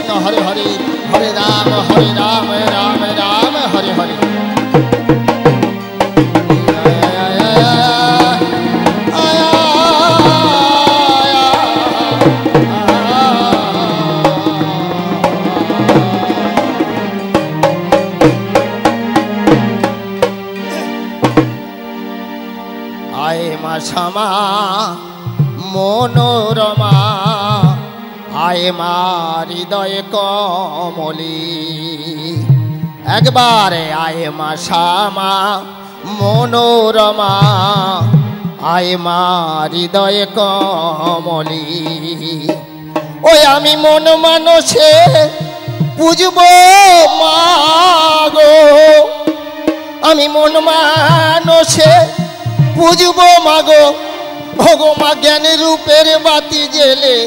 কৃষ্ণ হরে হরে হরে রাম রাম রাম হরে হরে আয় মা শ্যামা মনোরমা আয় মা হৃদয় কমলি একবারে আয় মা শ্যামা মনোরমা আয় মা হৃদয় কমলি ওই আমি মন মানসে পুজব মা গো আমি মন মানসে পুজব মাগো ভগো মা জ্ঞান রূপের বাতি জেলে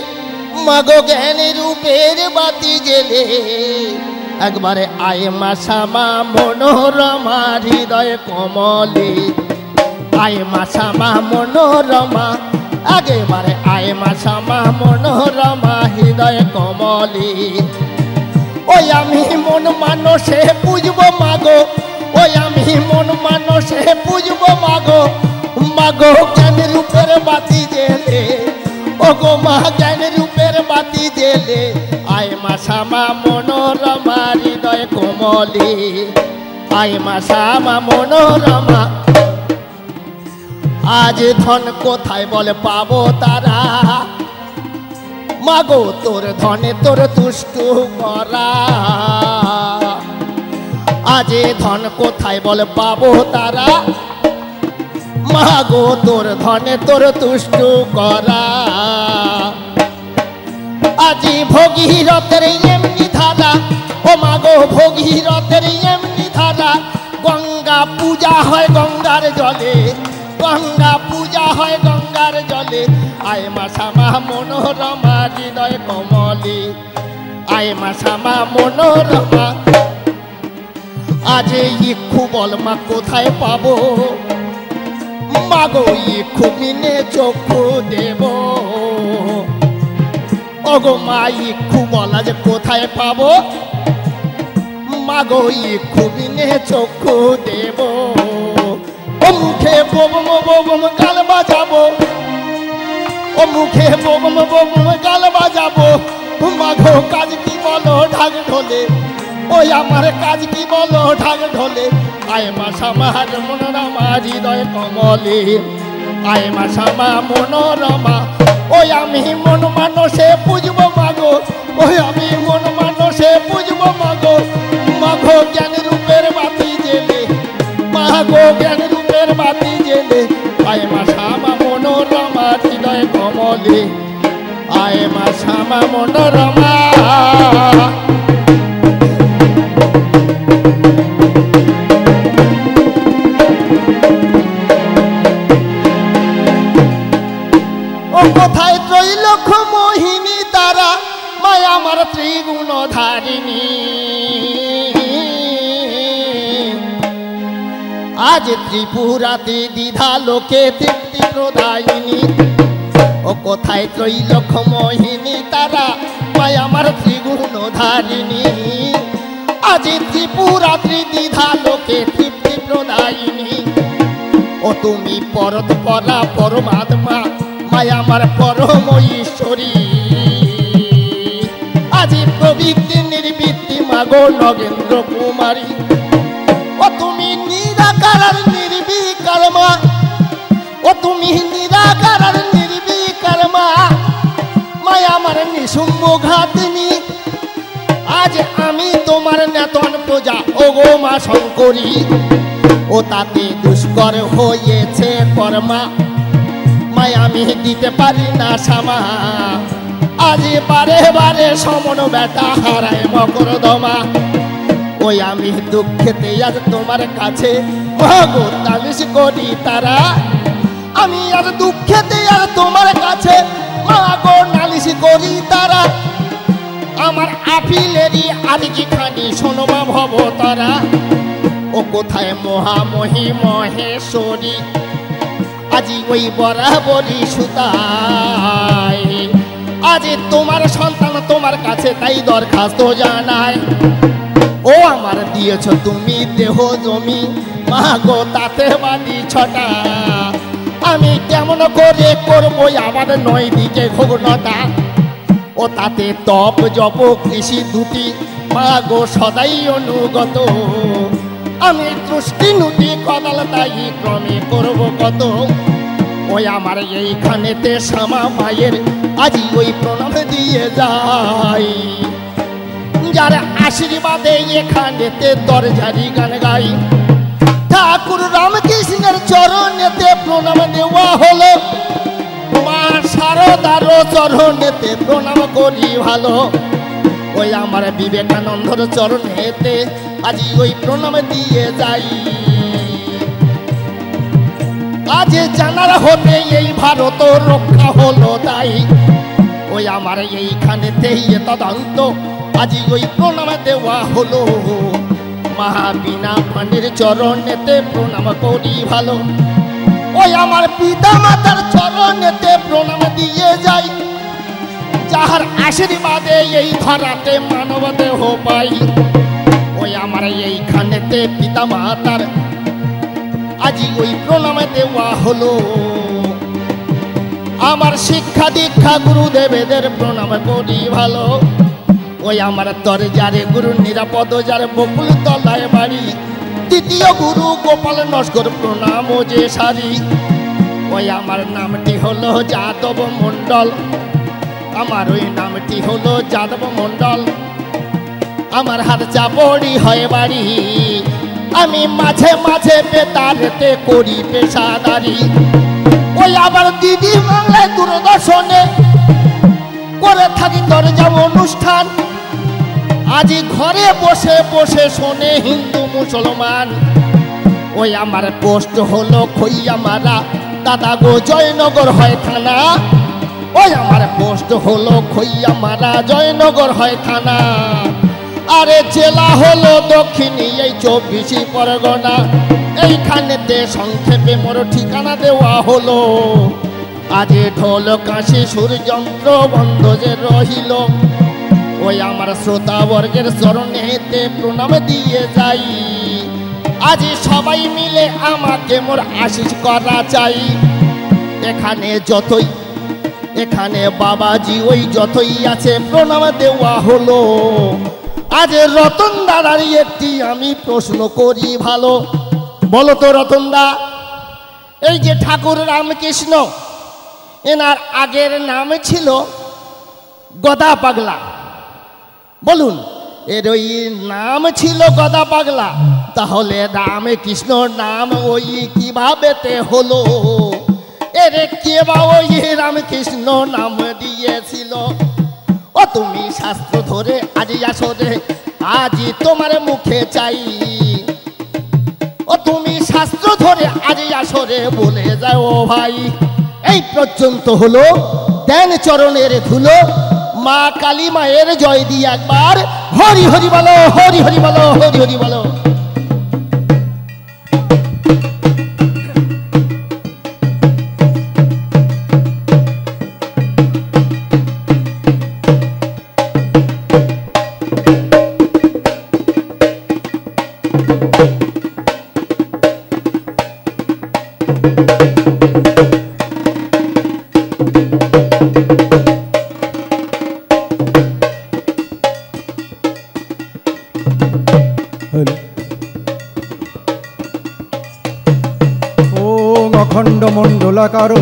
মাগো জ্ঞান রূপের বাতি জেলে একবারে আয় মা শ্যামা মনোরমা হৃদয় কমলে আয় মা শ্যামা মনোরমা একেবারে আয় মা শ্যামা মনোরমা হৃদয় কমলে ওই আমি মন মানসে পুজব মাগো ওই আমি মন মানসে পুজব মাগো মাগো জ্ঞান রূপের বাতি জেলে ও গো মা জ্ঞান রূপের বাতি জেলে আয় মা শ্যামা মনোরমা হৃদয় কোমলে আয় মা শ্যামা মনোরমা আজ ধন কোথায় বলে পাবো তারা মাগো তোর ধনে তোর তুষ্টু করা আজ ধন কোথায় বলে পাবো তারা মাগো তোর ধনে তোর তুষ্ট করা আজি ভগীরথের এমনি ধারা ও মাগো ভগীরথের এমনি ধারা গঙ্গা পূজা হয় গঙ্গার জলে গঙ্গা পূজা হয় গঙ্গার জলে আয় মা শ্যামা মনোরমা হৃদয় কমলে আয় মা শ্যামা মনোরমা আজ ইক্ষু বল মা কোথায় পাবো মাগো ইক্ষু মিনে চক্ষু দেব ওগো মা ইক্ষু বল আজ কোথায় পাবো মাগো ইক্ষু মিনে চক্ষু দেব ও মুখে বোবম বোবম গাল বাজাবো ও মুখে বোবম বোবম গাল বাজাবো মাগো কাজ কি বলো ঢাক ঢোলে ওই আমার কাজ কি বলো ঢাক ঢোলে আয় মা শ্যামা মনোরমা হৃদয় কমলে আয় মা শ্যামা মনোরমা ওই আমি মন মানসে পুজব মাগো ওই আমি মন মানসে পুজব মাগো মাগো জ্ঞান রূপের বাতি জেলে মাগো জ্ঞান রূপের বাতি জেলে আয় মা শ্যামা মনোরমা হৃদয় কমলে আয় মা শ্যামা মনোরমা কোথায় ত্রৈলোক্য মোহিনী তারা মায়া আমার ত্রিগুণ ধারিণী আজ ত্রিপুরাতে দ্বিধা লোকে তৃপ্তি প্রদায়িনী ও কোথায় ত্রৈলোক্য মোহিনী তারা মায়া আমার ত্রিগুণ ধারিণী আজ ত্রিপুরাত্রি দ্বিধা লোকে তৃপ্তি প্রদায়িনী ও তুমি পরত পরা পরমাত্মা মায়া আমার পরম ঈশ্বরী আজি প্রবৃত্তি নির্বৃত্তি মাগো নগেন্দ্র কুমারী ও তুমি নিরাকার নির্বিকার মা ও তুমি নিরাকার নির্বিকার মা মায়া আমার নিশুম্ভ ঘাতিনী আজ আমি তোমার নেতন প্রজা ও গো মা শঙ্করী ও তাতে দুষ্কর হয়েছে কর্মা মায় আমি দিতে পারি না শ্যামা আজ বারে বারে সমন বেটা হারায় মকরদমা ওই আমি দুঃখেতে আজ তোমার কাছে মাগো নালিশ করি তারা আমি আর দুঃখেতে আর তোমার কাছে মাগো নালিশ করি তারা আমার আপিলেরই আজকে খানি শোনমা ভব তারা ও কোথায় মহামহি মহেশ্বরী আজি ওই বরাবরই সুতায় আজ তোমার সন্তান তোমার কাছে তাই দরখাস্ত জানায়। ও আমার দিয়েছ তুমি দেহ জমি, মা গো তাতে বাদি ছটা, আমি কেমন করে করবো আবার 9 দিকে ঘুঘনটা। ও তাতে তপ জপ কৃষি দুটি, মা গো সদাই অনুগত, আমি দৃষ্টি নুটি কদাল তাই ক্রমে করব কত। ওই আমার এইখানেতে শ্যামা মায়ের আজি ওই প্রণাম দিয়ে যাই, যার আশীর্বাদে এখানেতে দরজারি গান গাই। ঠাকুর রামকৃষ্ণের চরণেতে প্রণাম দেওয়া হলো, মা শারদার চরণেতে প্রণাম করি ভালো। ওই আমার বিবেকানন্দর চরণেতে আজি ওই প্রণাম দিয়ে যাই। আজ জানার হতে এই ভারত রক্ষা হলো তাই, ওই আমার এইখানেতে তদন্ত আজি ওই প্রণাম দেওয়া হলো। মহাবীণা পানির চরণেতে প্রণাম করি ভালো। ওই আমার পিতা মাতার চরণেতে প্রণাম দিয়ে যাই, যাহার আশীর্বাদে এই ধরাতে মানব দেহ পাই। ওই আমার এইখানেতে পিতা মাতার আজি ওই প্রণাম দেওয়া হলো। আমার শিক্ষা দীক্ষা গুরুদেবেদের প্রণাম করি ভালো। ওই আমার দরজারে গুরু নিরাপদ যার বকুল তলায় বাড়ি, দ্বিতীয় গুরু গোপাল নস্কর প্রণাম ও যে সারি। ওই আমার নামটি হলো যাদব মণ্ডল, আমার ওই নামটি হলো যাদব মণ্ডল। আমার হাত চাপড়ি হয় বাড়ি, আমি মাঝে মাঝে বেতারেতে করি পেশাদারি। ওই আবার দিদি বাংলায় দূরদর্শনে করে থাকি দরজা অনুষ্ঠান, আজি ঘরে বসে বসে শোনে হিন্দু মুসলমান। ওই আমার পোস্ট হলো খইয়ামারা, দাদা গো জয়নগর হয় থানা। ওই আমার পোস্ট হলো খইয়ামারা, জয়নগর হয় থানা। আরে জেলা হলো দক্ষিণী এই 24 পরগনা। এইখানেতে সংক্ষেপে মোর ঠিকানা দেওয়া হলো। আজ ঢোল কাশি সুর যন্ত্র বন্ধ যে রহিল, ওই আমার শ্রোতাবর্গের চরণেতে প্রণাম দিয়ে যাই। আজ সবাই মিলে আমাকে মোর আশীষ করা চাই। এখানে বাবাজি ওই যতই আছে প্রণাম দেওয়া হলো। আজ রতন দাদার একটি আমি প্রশ্ন করি ভালো। বলো তো রতন দা, এই যে ঠাকুর রামকৃষ্ণ, এনার আগের নাম ছিল গদা পাগলা, বলুন এর ওই নাম ছিল গদা পাগলা, তাহলে রামকৃষ্ণ নাম ওই কিভাবেতে হলো? এর কে বা ওই রামকৃষ্ণ নাম দিয়েছিল? ও তুমি শাস্ত্র ধরে আজ আসরে আজ তোমার মুখে চাই। ও তুমি শাস্ত্র ধরে আজ আসরে বলে যাও ভাই। এই পর্যন্ত হলো দেন চরণের ধুলো, মা কালী মায়ের জয় দিয়ে একবার হরি হরি বলো, হরি হরি বলো, হরি হরি বলো। অখণ্ড মণ্ডলাকার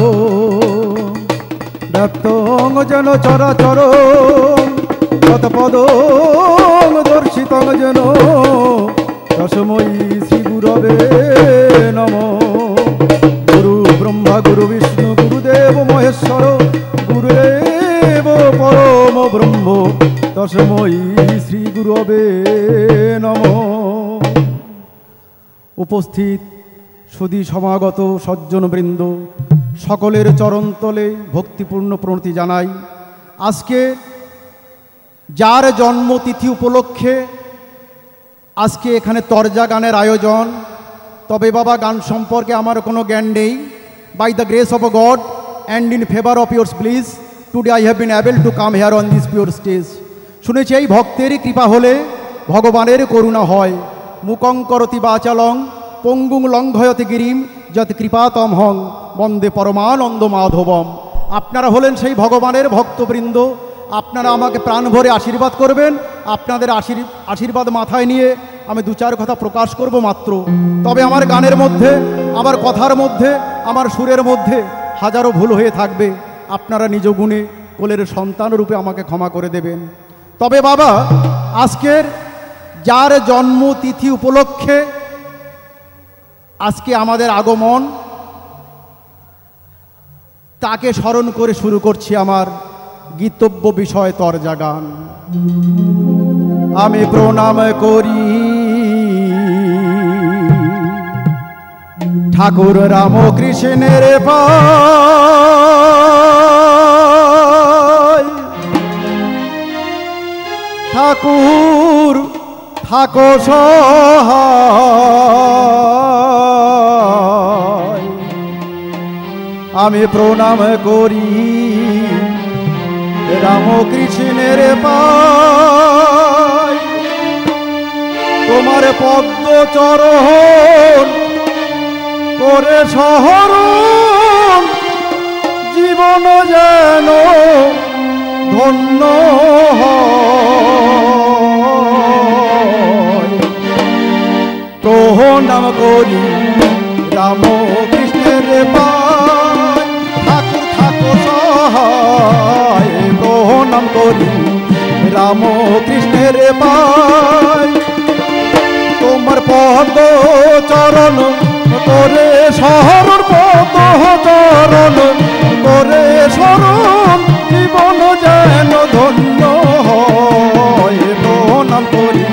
ব্যাপ্তং যেন চরাচর তৎপদ দর্শিতং যেন তস্মৈ শ্রী গুরবে নমঃ। গুরু ব্রহ্মা গুরু বিষ্ণু গুরুদেব মহেশ্বর গুরুদেব পরম ব্রহ্ম তস্মৈ শ্রী গুরবে নমঃ। উপস্থিত সুধী সমাগত সজ্জনবৃন্দ সকলের চরণতলে ভক্তিপূর্ণ প্রণতি জানাই। আজকে যার জন্মতিথি উপলক্ষে আজকে এখানে তরজা গানের আয়োজন, তবে বাবা গান সম্পর্কে আমার কোনো জ্ঞান নেই। By the grace of God and in favour of yours please today I have been able to come here on this pure stage. শুনেছি এই ভক্তেরই কৃপা হলে ভগবানের করুণা হয়। মুকং করতি বাচালং পঙ্গুং লঙ্ঘয়তে গিরিম যত কৃপাতম হং বন্দে পরমানন্দ মাধবম। আপনারা হলেন সেই ভগবানের ভক্তবৃন্দ, আপনারা আমাকে প্রাণ ভরে আশীর্বাদ করবেন। আপনাদের আশীর্বাদ মাথায় নিয়ে আমি দু চার কথা প্রকাশ করব মাত্র। তবে আমার গানের মধ্যে, আমার কথার মধ্যে, আমার সুরের মধ্যে হাজারো ভুল হয়ে থাকবে। আপনারা নিজ গুণে কোলের সন্তান রূপে আমাকে ক্ষমা করে দেবেন। তবে বাবা, আজকের যার জন্মতিথি উপলক্ষে আজকে আমাদের আগমন, তাকে স্মরণ করে শুরু করছি আমার গীতব্য বিষয় তরজা গান। আমি প্রণাম করি ঠাকুর রামকৃষ্ণের পায়। ঠাকুর থাকো সহায়। আমি প্রণাম করি রামকৃষ্ণের পায়। তোমার পদ্ম চরণ করে শহরণ জীবন যেন ধন্য হয়। প্রণাম করি রামকৃষ্ণের পায়। ঠাকুর থাকো সহায়। প্রণাম করি রামকৃষ্ণের পায়। তোমার পদ চরণ করে শরণ, পদ চরণ করে শরণ জীবন যেন ধন্য হয়। প্রণাম করি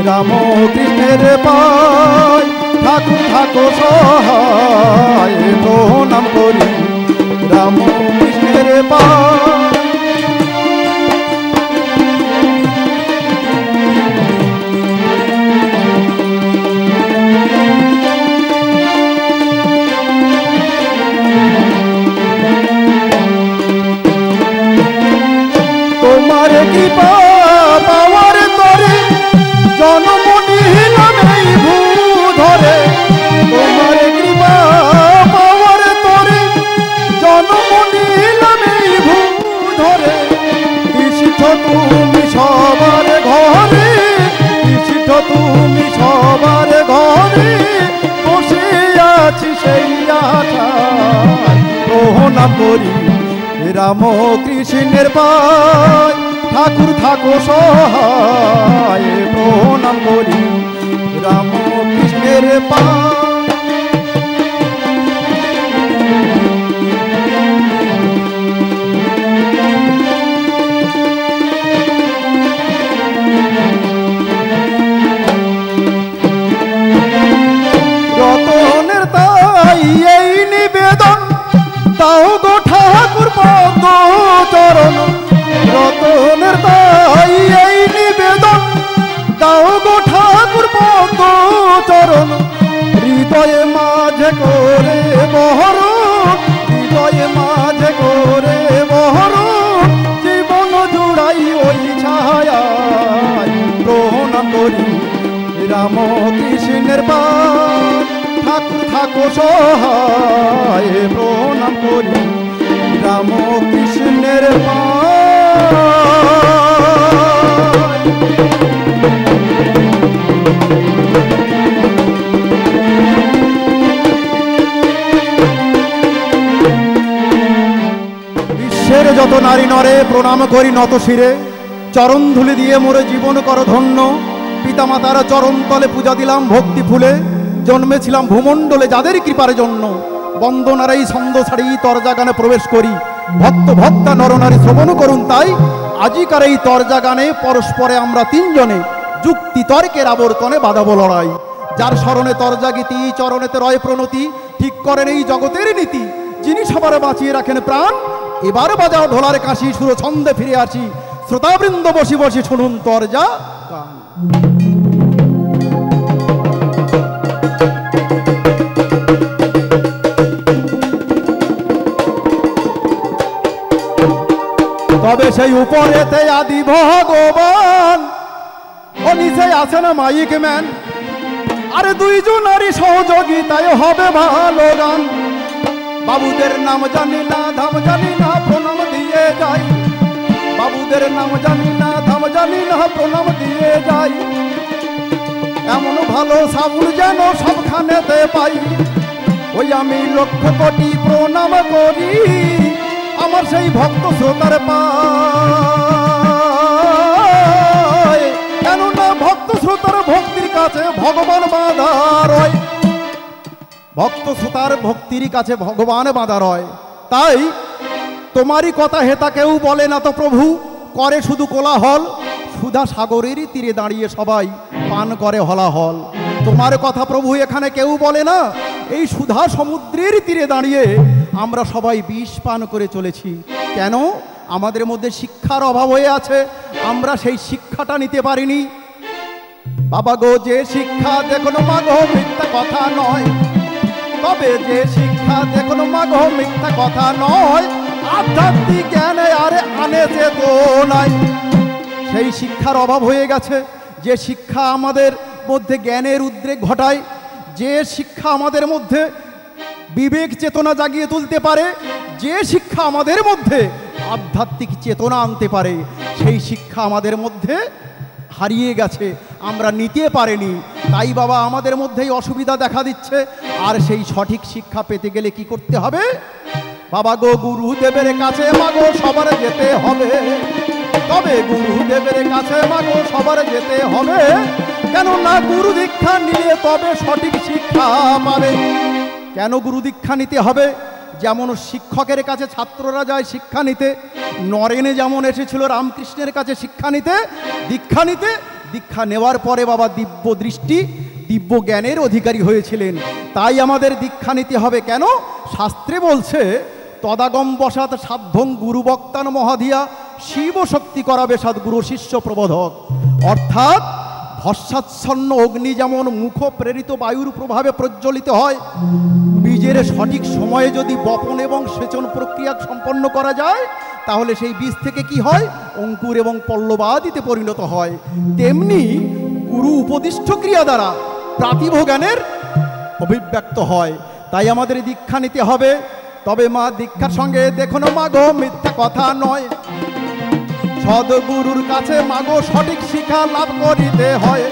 রামকৃষ্ণের পায়। ঠাকুর থাকো সহায়। প্রণাম করি রামকৃষ্ণের পায়। তোমার কৃপা পাওয়ার তরে জন্ম নিলাম এই ভূধরে। তোমার কৃপা পাওয়ার তরে জন্ম নিলাম এই ভূধরে। তিষ্ঠ তুমি সবার ঘরে, তিষ্ঠ তুমি সবার ঘরে। বসে আছি সেই আশায়। প্রণাম করি রামকৃষ্ণের পায়। ঠাকুর থাকো সহায়। প্রণাম করি রামকৃষ্ণের পায়। রতনের তাই এই নিবেদন দাও গো ঠাকুর পদ চরণ। রতনের তাই এই নিবেদন দাও গো ঠাকুর পদ চরণ। হৃদয়ে মাঝে করে বহরণ, হৃদয়ে মাঝে করে বহরণ জীবন জুড়াই ওই ছায়ায়। প্রণাম করি রামকৃষ্ণের পায়। ঠাকুর থাকো সহায়। প্রণাম করি রামকৃষ্ণের পায়। বিশ্বের যত নারী নরে প্রণাম করি নত শিরে। চরণ ধুলি দিয়ে মোরে জীবন কর ধন্য। পিতামাতার চরণ তলে পূজা দিলাম ভক্তি ফুলে। জন্মেছিলাম ভূমণ্ডলে যাদের কৃপার জন্য। বন্দনার এই ছন্দ ছাড়ি তরজা গানে প্রবেশ করি। ভক্ত ভক্তা নরনারী শ্রবণ করুন তাই। আজিকার এই তরজা গানে পরস্পরে আমরা তিনজনে যুক্তি তর্কের আবর্তনে বাঁধাবো লড়াই। যার স্মরণে তরজা গীতি, চরণেতে রয় প্রণতি, ঠিক করেন এই জগতের নীতি। যিনি সবার বাঁচিয়ে রাখেন প্রাণ, এবার বাজাও ঢোলার কাশি, সুর ছন্দে ফিরে আসি। শ্রোতাবৃন্দ বসি বসি শুনুন তরজা গান। সেই উপরেতে আদি ভগবান, ও নিচে আছে না মাইক ম্যান। আরে দুইজনারই সহযোগিতায় হবে ভালো গান। বাবুদের নাম জানি না, ধাম জানি না, প্রণাম দিয়ে যাই। বাবুদের নাম জানি না, ধাম জানি না, প্রণাম দিয়ে যাই। এমন ভালো সাবুন যেন সবখানেতে পাই। ওই আমি লক্ষ কোটি প্রণাম করি আমার সেই ভক্ত শ্রোতার পায়। কেননা ভক্ত শ্রোতার ভক্তির কাছে ভগবান বাঁধা রয়। ভক্ত শ্রোতার ভক্তির কাছে ভগবান বাঁধা রয়। তাই তোমারই কথা হেতা কেউ বলে না তো প্রভু, করে শুধু কোলাহল। সুধা সাগরেরই তীরে দাঁড়িয়ে সবাই পান করে হলাহল। তোমার কথা প্রভু এখানে কেউ বলে না। এই সুধা সমুদ্রের তীরে দাঁড়িয়ে আমরা সবাই বিষ পান করে চলেছি। কেন? আমাদের মধ্যে শিক্ষার অভাব হয়ে আছে, আমরা সেই শিক্ষাটা নিতে পারিনি। বাবা গো, যে শিক্ষা দেখুন মাগো মিথ্যা কথা নয়। তবে যে শিক্ষা দেখুন মাগো মিথ্যা কথা নয়, আধ্যাত্মিক জ্ঞানে আরে আনেছে তো নাই। সেই শিক্ষার অভাব হয়ে গেছে। যে শিক্ষা আমাদের মধ্যে জ্ঞানের উদ্রেক ঘটায়, যে শিক্ষা আমাদের মধ্যে বিবেক চেতনা জাগিয়ে তুলতে পারে, যে শিক্ষা আমাদের মধ্যে আধ্যাত্মিক চেতনা আনতে পারে, সেই শিক্ষা আমাদের মধ্যে হারিয়ে গেছে, আমরা নিতে পারিনি। তাই বাবা আমাদের মধ্যেই অসুবিধা দেখা দিচ্ছে। আর সেই সঠিক শিক্ষা পেতে গেলে কি করতে হবে? বাবা গো, গুরুদেবের কাছে মাগো সবার যেতে হবে। তবে গুরুদেবের কাছে মাগো সবার যেতে হবে। কেননা গুরু দীক্ষা নিলে তবে সঠিক শিক্ষা পাবে। কেন গুরু দীক্ষা নিতে হবে? যেমন শিক্ষকের কাছে ছাত্ররা যায় শিক্ষা নিতে, নরেনে যেমন এসেছিল রামকৃষ্ণের কাছে শিক্ষা নিতে, দীক্ষা নিতে। দীক্ষা নেওয়ার পরে বাবা দিব্য দৃষ্টি, দিব্য জ্ঞানের অধিকারী হয়েছিলেন। তাই আমাদের দীক্ষা নিতে হবে। কেন? শাস্ত্রে বলছে তদাগম বসাত সাধ্যং গুরু বক্তান মহাধিয়া শিব শক্তি করাবে সদ্গুরু শিষ্য প্রবোধক। অর্থাৎ ভস্মাচ্ছন্ন অগ্নি যেমন মুখ প্রেরিত বায়ুর প্রভাবে প্রজ্বলিত হয়, বীজের সঠিক সময়ে যদি বপন এবং সেচন প্রক্রিয়া সম্পন্ন করা যায়, তাহলে সেই বীজ থেকে কি হয়? অঙ্কুর এবং পল্লবাদিতে পরিণত হয়। তেমনি গুরু উপদিষ্ট ক্রিয়া দ্বারা প্রাতিভ জ্ঞানের অভিব্যক্ত হয়। তাই আমাদের দীক্ষা নিতে হবে। তবে মা দীক্ষার সঙ্গে দেখুন মাগো মিথ্যা কথা নয়। সদ্গুরুর কাছে মাগো সঠিক শিক্ষা লাভ করিতে হয়।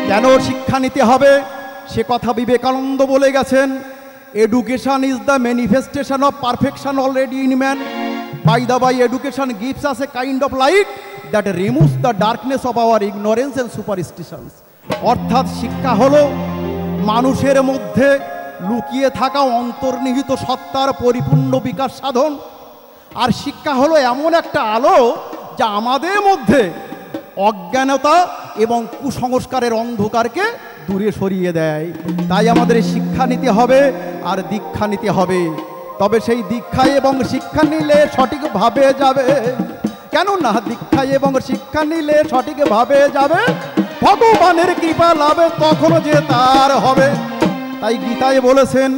কেন শিক্ষা নিতে হবে? সে কথা বিবেকানন্দ বলে গেছেন, education is the manifestation of perfection already in man. By the by education gives us a kind of light that removes the darkness of our ignorance and superstitions. অর্থাৎ শিক্ষা হলো মানুষের মধ্যে লুকিয়ে থাকা অন্তর্নিহিত সত্তার পরিপূর্ণ বিকাশ সাধন। আর শিক্ষা হলো এমন একটা আলো যা আমাদের মধ্যে অজ্ঞানতা এবং কুসংস্কারের অন্ধকারকে দূরে সরিয়ে দেয়। তাই আমাদের শিক্ষা নিতে হবে আর দীক্ষা নিতে হবে। তবে সেই দীক্ষা এবং শিক্ষা নিলে সঠিকভাবে যাবে। কেননা দীক্ষা এবং শিক্ষা নিলে সঠিকভাবে যাবে, ভগবানের কৃপা লাভে তখন যে তার হবে। তাই গীতায় বলেছেন,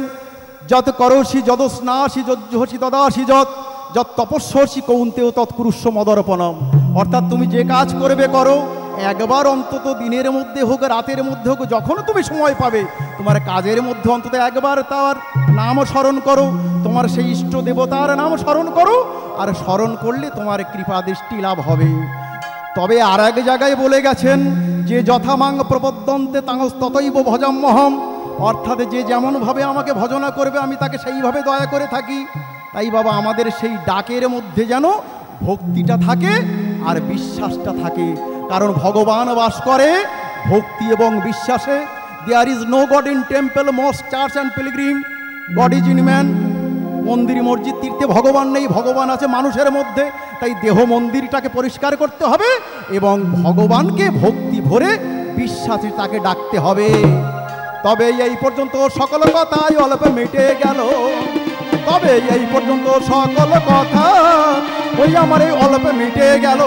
যত করসি যদ স্নাসি যজ্জসি তদাসি যত যত তপস্যসি কৌন্তেয় তৎকুরুষ্য মদর্পণম। অর্থাৎ তুমি যে কাজ করবে করো, একবার অন্তত দিনের মধ্যে হোক রাতের মধ্যে হোক, যখন তুমি সময় পাবে তোমার কাজের মধ্যে অন্তত একবার তার নাম স্মরণ করো, তোমার সেই ইষ্ট দেবতার নাম স্মরণ করো। আর স্মরণ করলে তোমার কৃপা দৃষ্টি লাভ হবে। তবে আর এক জায়গায় বলে গেছেন যে যথামাং প্রপদ্যন্তে তাংস ততৈব ভজাম্যহম। অর্থাৎ যে যেমনভাবে আমাকে ভজনা করবে আমি তাকে সেইভাবে দয়া করে থাকি। তাই বাবা আমাদের সেই ডাকের মধ্যে যেন ভক্তিটা থাকে আর বিশ্বাসটা থাকে। কারণ ভগবান বাস করে ভক্তি এবং বিশ্বাসে। There is no God in temple mosque church and pilgrim, God is in man. মন্দির মসজিদ তীর্থে ভগবান নেই, ভগবান আছে মানুষের মধ্যে। তাই দেহ মন্দিরটাকে পরিষ্কার করতে হবে এবং ভগবানকে ভক্তি ভরে বিশ্বাসে তাকে ডাকতে হবে। তবে এই পর্যন্ত সকল কথাই অল্পে মিটে গেল। তবে এই পর্যন্ত সকল কথা ওই আমার এই অল্পে মিটে গেল।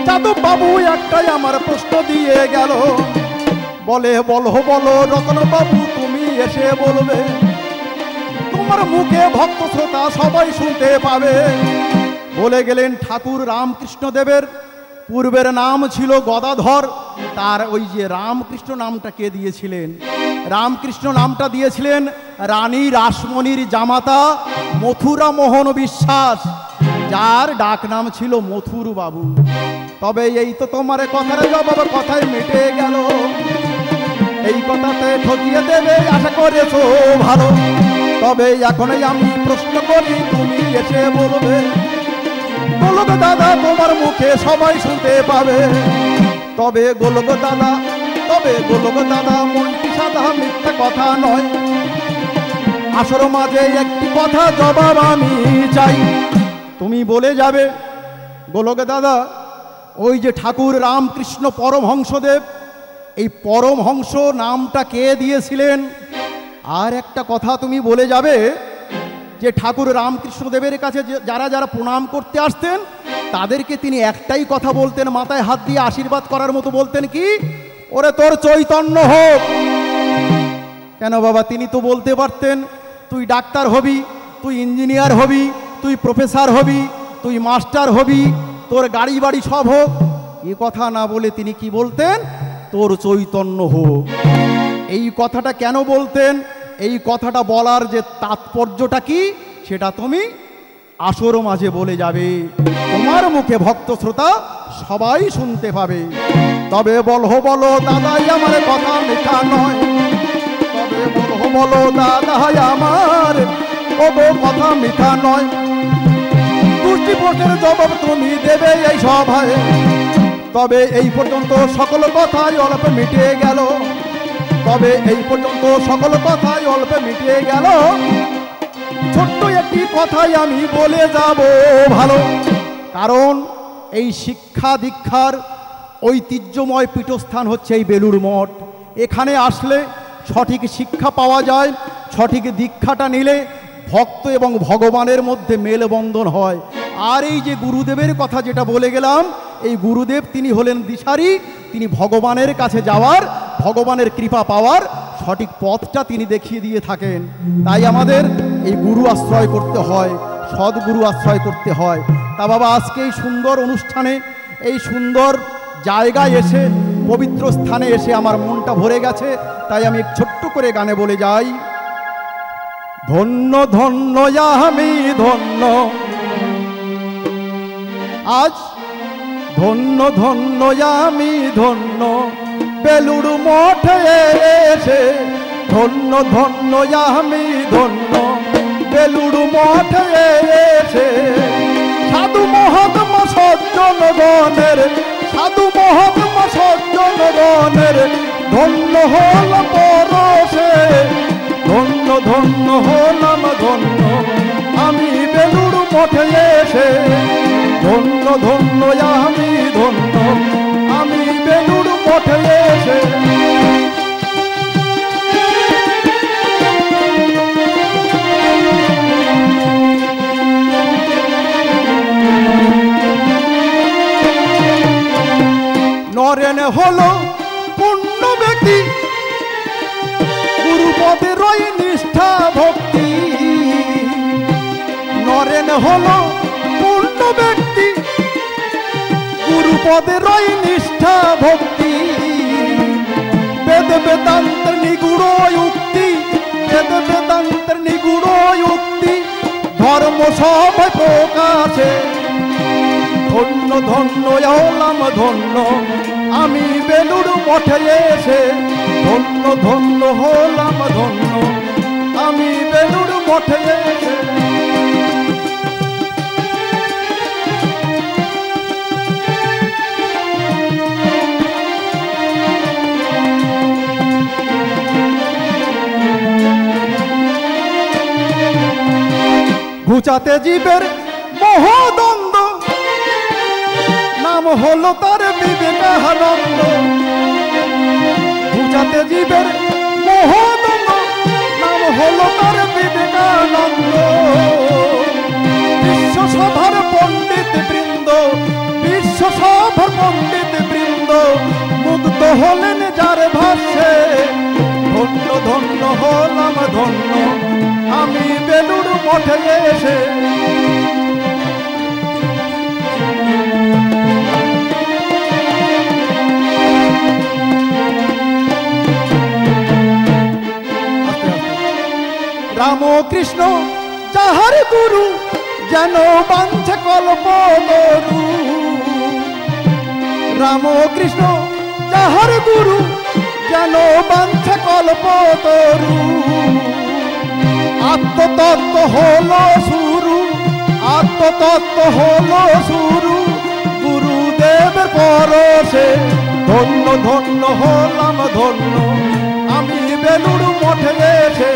যাদব বাবু একটাই আমার প্রশ্ন দিয়ে গেল, বলে বলো বলো রতন বাবু তুমি এসে বলবে, তোমার মুখে ভক্ত শ্রোতা সবাই শুনতে পাবে। বলে গেলেন ঠাকুর রামকৃষ্ণদেবের পূর্বের নাম ছিল গদাধর, তার ওই যে রামকৃষ্ণ নামটা কে দিয়েছিলেন? রামকৃষ্ণ নামটা দিয়েছিলেন রানী রাসমণির জামাতা মথুরা মোহন বিশ্বাস, যার ডাক নাম ছিল মথুর বাবু। তবে এই তো তোমার কথার জবাব, কথায় মিটে গেল। এই কথাতে ঠকিয়ে দেবে আশা করেছো ভালো। তবে এখনই আমি প্রশ্ন করি, তুমি এসে বলবে, গোলক দাদা তোমার মুখে সবাই শুনতে পাবে। তবে গোলক দাদা মনটি সাদা, মিথ্যা কথা নয়। আসর মাঝে একটি কথা জবাব আমি চাই। তুমি বলে যাবে, গোলক দাদা ওই যে ঠাকুর রামকৃষ্ণ পরমহংসদেব, এই পরমহংস নামটা কে দিয়েছিলেন? আর একটা কথা তুমি বলে যাবে যে ঠাকুর রামকৃষ্ণদেবের কাছে যারা যারা প্রণাম করতে আসতেন তাদেরকে তিনি একটাই কথা বলতেন, মাথায় হাত দিয়ে আশীর্বাদ করার মতো বলতেন, কি ওরে তোর চৈতন্য হোক। কেন বাবা, তিনি তো বলতে পারতেন তুই ডাক্তার হবি, তুই ইঞ্জিনিয়ার হবি, তুই প্রফেসর হবি, তুই মাস্টার হবি, তোর গাড়ি বাড়ি সব হোক। এ কথা না বলে তিনি কি বলতেন? তোর চৈতন্য হোক। এই কথাটা কেন বলতেন? এই কথাটা বলার যে তাৎপর্যটা কি সেটা তুমি আসর মাঝে বলে যাবে, তোমার মুখে ভক্ত শ্রোতা সবাই শুনতে পাবে। তবে বলো দাদাই আমার কথা মিথ্যা নয়। তবে বলো দাদাই আমার কথা মিথ্যা নয়। দুটি প্রশ্নের জবাব তুমি দেবে এই সভায়। তবে এই পর্যন্ত সকল কথাই অল্প মিটে গেল। তবে এই পর্যন্ত সকল কথাই অল্প মিটে গেল। ছোট্ট একটি কথাই আমি বলে যাব ভালো, কারণ এই শিক্ষা দীক্ষার ঐতিহ্যময় পীঠস্থান হচ্ছে এই বেলুড় মঠ। এখানে আসলে সঠিক শিক্ষা পাওয়া যায়, সঠিক দীক্ষাটা নিলে ভক্ত এবং ভগবানের মধ্যে মেলবন্ধন হয়। আর এই যে গুরুদেবের কথা যেটা বলে গেলাম, এই গুরুদেব তিনি হলেন দিশারি, তিনি ভগবানের কাছে যাওয়ার, ভগবানের কৃপা পাওয়ার সঠিক পথটা তিনি দেখিয়ে দিয়ে থাকেন। তাই আমাদের এই গুরু আশ্রয় করতে হয়, সদ্গুরু আশ্রয় করতে হয়। তা বাবা, আজকে এই সুন্দর অনুষ্ঠানে, এই সুন্দর জায়গায় এসে, পবিত্র স্থানে এসে আমার মনটা ভরে গেছে। তাই আমি ছোট্ট করে গানে বলে যাই, ধন্য ধন্য আমি ধন্য, আজ ধন্য ধন্য আমি ধন্য, বেলুড় মঠে এসে। ধন্য ধন্য আমি ধন্য, বেলুড় মঠে এসে। সাধু মহাত্মা সজ্জনগণের, সাধু মহাত্মা সজ্জনগণের ধন্য হলাম পরশে। ধন্য ধন্য হলাম ধন্য আমি বেলুড় মঠে এসে। ধন্য ধন্য আমি ধন্য, আমি বেলুড় মঠে এসে। নরেন হলো পূর্ণ ব্যক্তি, গুরুপদের রই নিষ্ঠা ভক্তি। নরেন হলো পূর্ণ ব্যক্তি, গুরুপদের রই নিষ্ঠা ভক্তি। বেদ বেদান্তের নিগুড় উক্তি, বেদ বেদান্তের নিগুড় উক্তি, ধর্ম সবাই প্রকাশে। ধন্য ধন্য হলাম ধন্য আমি বেলুড় মঠে এসে। ধন্য ধন্য হলাম ধন্য আমি বেলুড় মঠে এসে। ঘুচাতে জীবের মহদ্বন্দ্ব, নাম হলো তার বিবেকানন্দ। ঘুচাতে জীবের মহদ্বন্দ্ব, নাম হলো তার বিবেকানন্দ। বিশ্বসভার পণ্ডিত বৃন্দ, বিশ্বসভার পণ্ডিত বৃন্দ মুগ্ধ হলেন যার ভাষ্যে। ধন্য ধন্য হলাম ধন্য আমি বেলুড় মঠে এসে। রাম কৃষ্ণ যাহার গুরু যেন বাঞ্ছে কল্প তরু। রাম কৃষ্ণ যাহার গুরু যেন বাঞ্ছে কল্প তরু। আত্মতত্ত্ব হলো শুরু, আত্মতত্ত্ব হলো শুরু গুরুদেবের পরশে। ধন্য ধন্য হলাম ধন্য আমি বেলুড় মঠে এসে।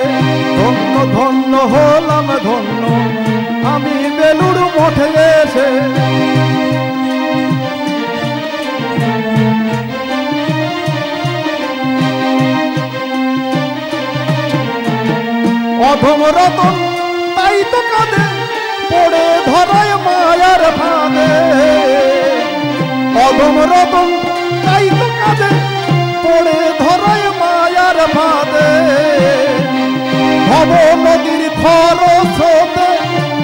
ধন্য ধন্য হলাম ধন্য আমি বেলুড় মঠে এসে। অধম রতন তাই তো কাঁদে পড়ে ধরায় মায়ার ফাঁদে। অধম রতন তাই তো কাঁদে পড়ে ধরায় মায়ার ফাঁদে। ভব নদীর খরস্রোতে,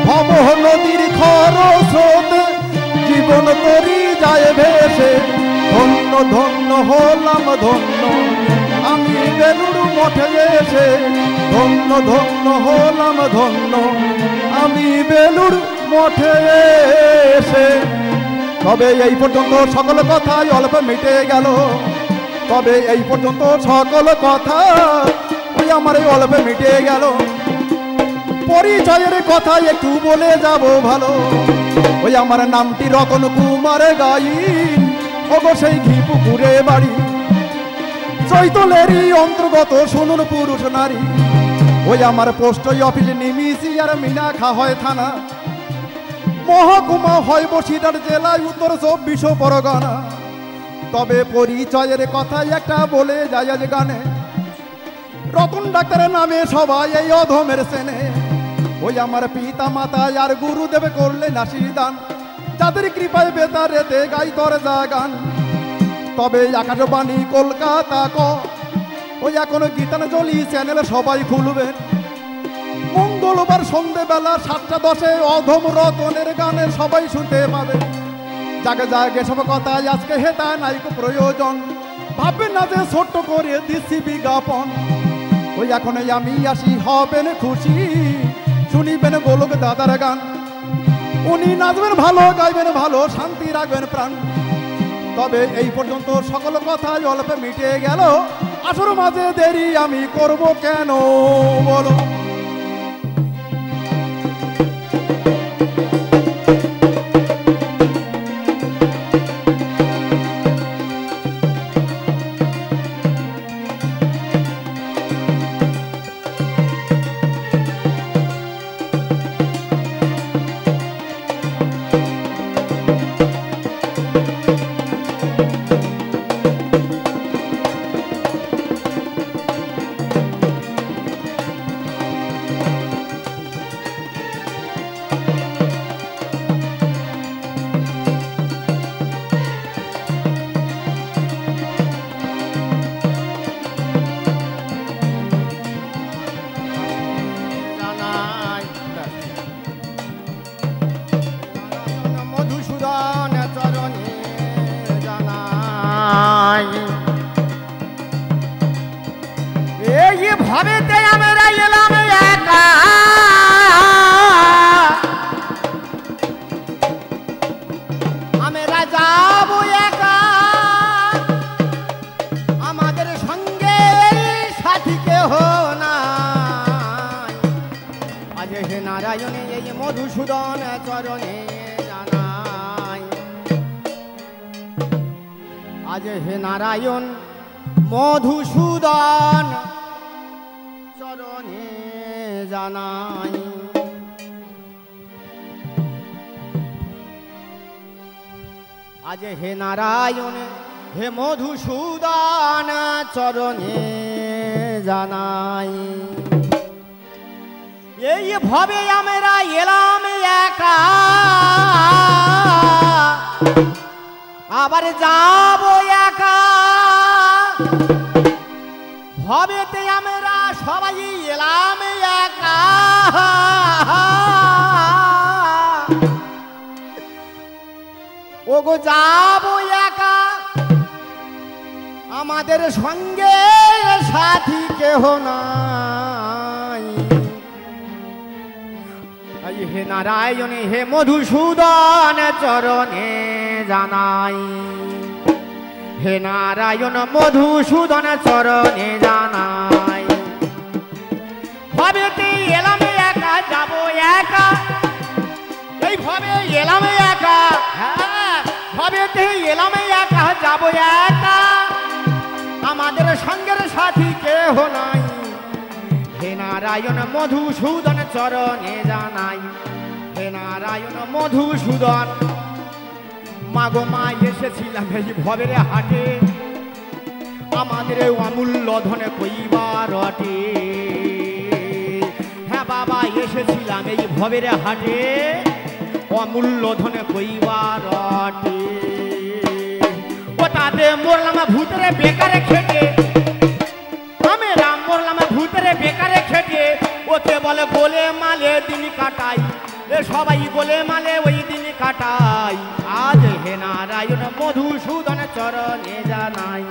ভব নদীর খরস্রোতে জীবন তরি যায় ভেসে। ধন্য ধন্য হলাম ধন্য আমি বেলুড় মঠে এসে। ধন্য ধন্য হলাম ধন্য আমি বেলুড় মঠে এসে। তবে এই পর্যন্ত সকল কথাই অল্প মিটে গেল। তবে এই পর্যন্ত সকল কথা ওই আমার এই অল্পে মিটে গেল। পরিচয়ের কথা একটু বলে যাব ভালো। ওই আমার নামটি রতন কুমার গাইন, ওগো সেই ঘি পুকুরে বাড়ি। চৈতলেরই অন্তর্গত শুনুন পুরুষ নারী। ওই আমার পোস্ট অফিস নিমিষি আর মিনাখা হয় থানা। মহকুমা হয় বসিরহাট জেলায় উত্তর 24 পরগনা। তবে পরিচয়ের কথা একটা বলে যায় আজ গানে। রতন ডাক্তারের নামে সবাই এই অধমের সেনে। ওই আমার পিতা মাতা আর গুরুদেব করলেন আশীর্বাদ, যাদের কৃপায় বেতারেতে গাই তোর গান। তবে আকাশবাণী কলকাতা ক ওই এখনো গীতাঞ্জলি চ্যানেল সবাই খুলবেন। মঙ্গলবার সন্ধ্যেবেলা 7:10 অধম রতনের গানের সবাই শুনতে পাবে। জাগে জাগে সব কথাই আজকে হেতা নাইক প্রয়োজন। ভাববেন না যে ছোট্ট করে দিচ্ছি বিজ্ঞাপন। ওই এখন আমি আসি হবেন খুশি, শুনিবেন গোলক দাদার গান। উনি নাচবেন ভালো, গাইবেন ভালো, শান্তি রাখবেন প্রাণ। তবে এই পর্যন্ত সকল কথাই অল্প মিটে গেল। আসর মাঝে দেরি আমি করব কেন বলো। ভবেতে আমরা এলাম একা, আমরা যাব একা, আমাদের সঙ্গে সাথী কেহ নাই। আজ হে নারায়ণ এই মধুসূদন চরণে জানাই। আজ হে নারায়ণ মধুসূদন চরণে জানাই। আজ হে নারায়ণ হে মধুসূদন চরণে জানাই। এই ভবে আমরা এলাম একা, আবার যাব একা। ভবেতে আমরা সবাই এলাম একা, ওগো যাব একা, আমাদের সঙ্গে সাথী কেহ নাই। তাই হে নারায়ণ হে মধুসূদন চরণে জানাই, হে নারায়ণ মধুসূদন চরণে জানাই। ভবেতে এলাম একা যাব একা, এই ভবে এলাম একা, হ্যাঁ ভবেতে এলাম একা যাব একা, আমাদের সঙ্গের সাথী কেহ নাই। হে নারায়ণ মধুসূদন চরণে জানাই, হে নারায়ণ মধুসূদন। মাগো মা এসেছিলাম এই ভবের হাটে, আমাদের অমূল্য ধনে কইবার অটে। হ্যাঁ বাবা এসেছিলাম এই ভবের হাটে, অমূল্য ধনে কইবার অটে। ও তাতে মরলাম ভূতের বেকারে খেটে, আমি রাম মরলাম ভূতের বেকারে খেটে। ওকে বলে গোলে মালে দিন কাটাই, এ সবাই গোলে মালে ওই দিন কাটাই। আজ হে নারায়ণ মধুসূদন চরণে জানাই,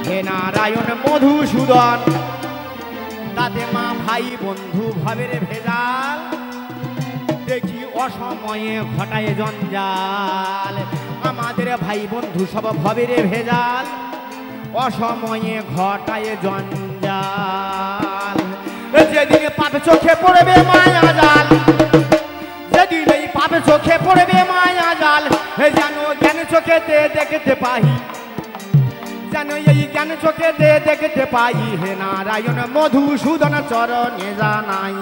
হে নারায়ণ মধুসূদন। তাতে মা ভাই বন্ধু ভবের ভেজাল, দেখি অসময়ে ঘটায় জঞ্জাল। আমাদের ভাই বন্ধু সব ভবের ভেজাল, অসময়ে ঘটায় জঞ্জাল। যেদিন পাপে চোখে পড়বে মায়া জাল, যেদিন এই পাপে চোখে পড়বে মায়া জাল, যেন জ্ঞান চোখেতে দেখতে পাই, যেন এই জ্ঞান চোখেতে দেখতে পাই। হে নারায়ণ মধুসূদন চরণে জানাই,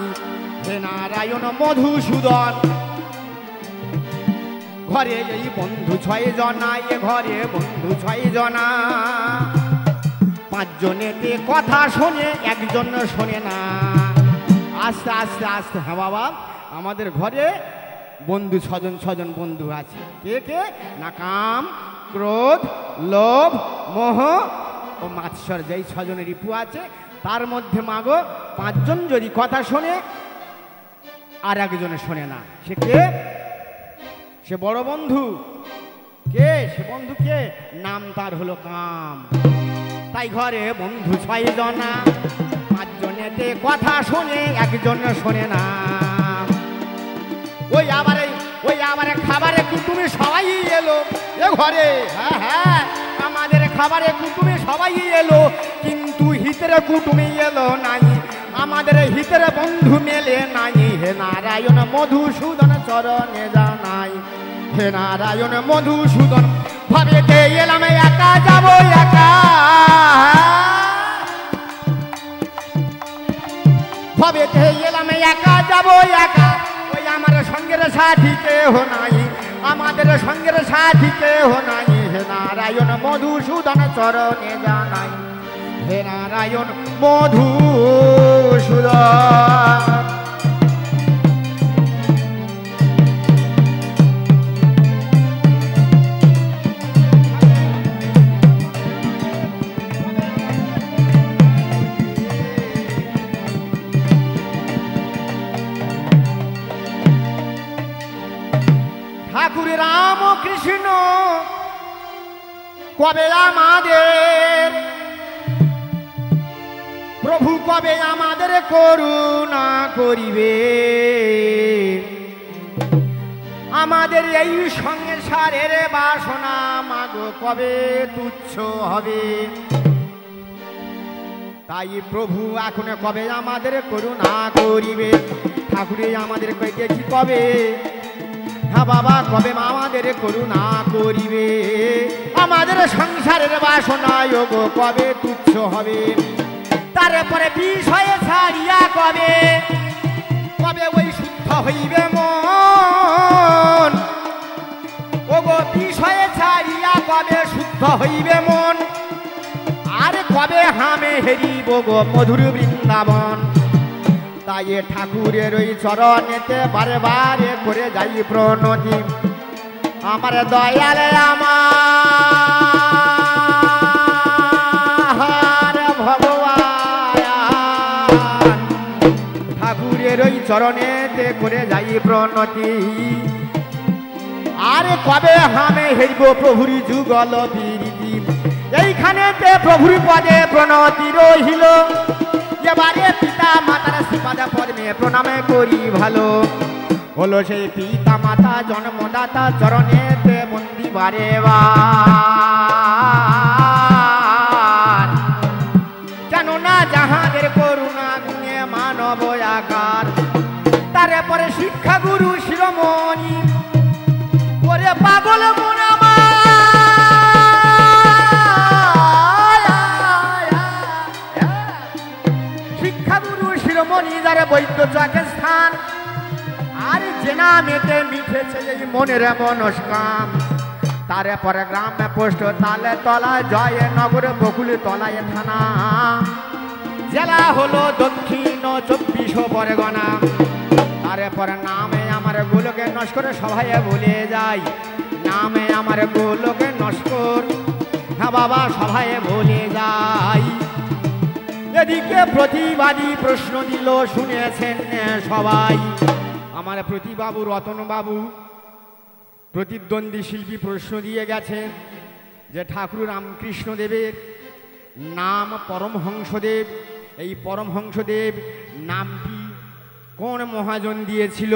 হে নারায়ণ মধুসূদন। ঘরে এই বন্ধু 6 জনা, এ ঘরে বন্ধু 6 জনা, 5 জনেতে কথা শোনে, 1 জন শোনে না। আস্তে আস্তে আস্তে, হ্যাঁ বাবা আমাদের ঘরে বন্ধু 6 জন বন্ধু আছে। কে কে না? কাম, ক্রোধ, লোভ, মোহ ও মাৎসর, যেই 6 জনের রিপু আছে। তার মধ্যে মাগো 5 জন যদি কথা শোনে আর 1 জনে শোনে না। সে কে? সে বড় বন্ধু। কে সে বন্ধু? কে? নাম তার হলো কাম। তাই ঘরে বন্ধু 6 জনা, 5 জনেতে কথা শোনে, 1 জন শোনে না। ওই আবার খাবারে কুটুমে সবাই এলো এ ঘরে, হ্যাঁ হ্যাঁ আমাদের খাবারে কুটুমে সবাই এলো, কিন্তু হিতের কুটুমে এলো নাই, আমাদের হিতের বন্ধু মেলে নাই। হে নারায়ণ মধুসূদন চরণে জানাই, হে নারায়ণ মধুসূদন। ভাবেতে এলাম একা যাব একা, ভাবেতে এলাম একা যাব একা, ওই আমার সঙ্গের সাথী কেহ নাই, আমাদের সঙ্গের সাথী কেহ নাই। হে নারায়ণ মধুসূদন চরণে জানাই, হে নারায়ণ মধুসূদন। ঠাকুর রামকৃষ্ণ কবে আমাদের, প্রভু কবে আমাদের করুণা করিবে, আমাদের এই সংসারের বাসনা মাগো কবে তুচ্ছ হবে। তাই প্রভু এখন কবে আমাদের করুণা করিবে, ঠাকুরে আমাদের দেখি কবে, হ্যাঁ বাবা কবে আমাদের করুণা করিবে, আমাদের সংসারের বাসনা গো কবে তুচ্ছ হবে। তারপরে বিষয়ে ছাড়িয়া কবে, কবে ওই শুদ্ধ হইবে মন, ও গো বিষয়ে ছাড়িয়া কবে শুদ্ধ হইবে মন, আর কবে হামে হেরিব গো মধুর বৃন্দাবন। তাই ঠাকুরের ওই চরণেতে বারে বারে করে যাই প্রণতি, আমার দয়ালে আমার ভগবান, ঠাকুরের ওই চরণেতে করে যাই প্রণতি, আর কবে হামে হেরিব প্রভুর যুগল প্রীতি। এইখানেতে প্রভুর পদে প্রণতি রহিল, এবারে পিতা মাতার শ্রীপাদা পদ্মে প্রণামে করি ভালো। হলো সেই পিতা মাতা জন্মদাতা চরণেতে বন্দি বারে বার। কেননা যাহাদের করুণা গুণে মানব আকার, তারে পরে শিক্ষা গুরু শিরোমণি ওরে পাগল মন আমার। শিক্ষা গুরু শিরোমণি যারে বৈদ্য চকে স্থান, আর যে নামেতে মিঠেছে এই মনের মনস্কাম, তারে পরে গ্রামে পোস্ট তালে তলায় জয়ে নগরে বকুল তলায় থানা, জেলা হলো দক্ষিণ 24 পরগনা। তারে পরে নামে আমার গোলকে নস্কর সবাই ভুলে যাই, নামে আমার গোলকে নস্কর হ্যাঁ বাবা সবাই ভুলে যাই। এদিকে প্রতিবাদী প্রশ্ন দিল শুনেছেন সবাই, আমার প্রতিবাবু রতনবাবু প্রতিদ্বন্দ্বী শিল্পী প্রশ্ন দিয়ে গেছেন যে ঠাকুর রামকৃষ্ণদেবের নাম পরমহংসদেব, এই পরমহংসদেব নামটি কোন মহাজন দিয়েছিল?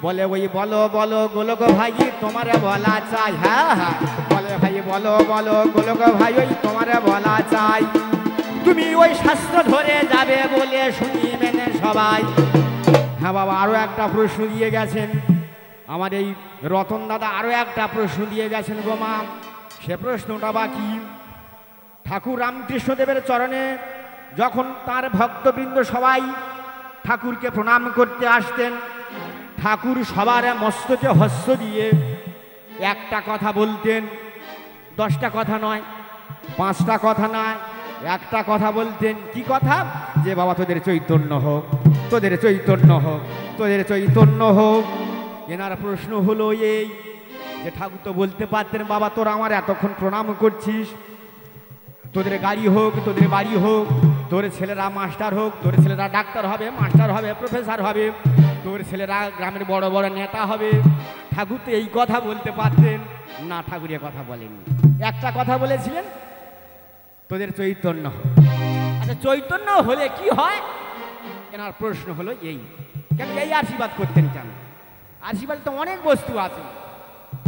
বলে ওই বলো বলো গোলক ভাই তোমারে বলা চাই। হ্যাঁ হ্যাঁ বলে ভাই বলো বলো গোলক ভাই ওই তোমারে বলা চাই, তুমি ওই শাস্ত্র ধরে যাবে বলে শুনি মেনে সবাই। হ্যাঁ বাবা আরও একটা প্রশ্ন দিয়ে গেছেন আমার এই রতন দাদা, আরও একটা প্রশ্ন দিয়ে গেছেন গো মা। সে প্রশ্নটা বা কি? ঠাকুর রামকৃষ্ণদেবের চরণে যখন তার ভক্তবৃন্দ সবাই ঠাকুরকে প্রণাম করতে আসতেন, ঠাকুর সবার মস্তকে হস্ত দিয়ে একটা কথা বলতেন, 10টা কথা নয়, 5টা কথা নয়, একটা কথা বলতেন। কি কথা? যে বাবা তোদের চৈতন্য হোক, তোদের চৈতন্য হোক, তোদের চৈতন্য হোক। এনার প্রশ্ন হলো এই যে ঠাকুর তো বলতে পারতেন বাবা তোরা আমার এতক্ষণ প্রণাম করছিস, তোদের গাড়ি হোক, তোদের বাড়ি হোক, তোর ছেলেরা মাস্টার হোক, তোর ছেলেরা ডাক্তার হবে, মাস্টার হবে, প্রফেসর হবে, তোর ছেলেরা গ্রামের বড় বড় নেতা হবে। ঠাকুর তো এই কথা বলতে পারতেন না, ঠাকুর এ কথা বলেননি। একটা কথা বলেছিলেন তোদের চৈতন্য হোক। আচ্ছা চৈতন্য হলে কি হয়? এনার প্রশ্ন হলো এই, কেন এই আশীর্বাদ করতেন কেন? আশীর্বাদ তো অনেক বস্তু আছে,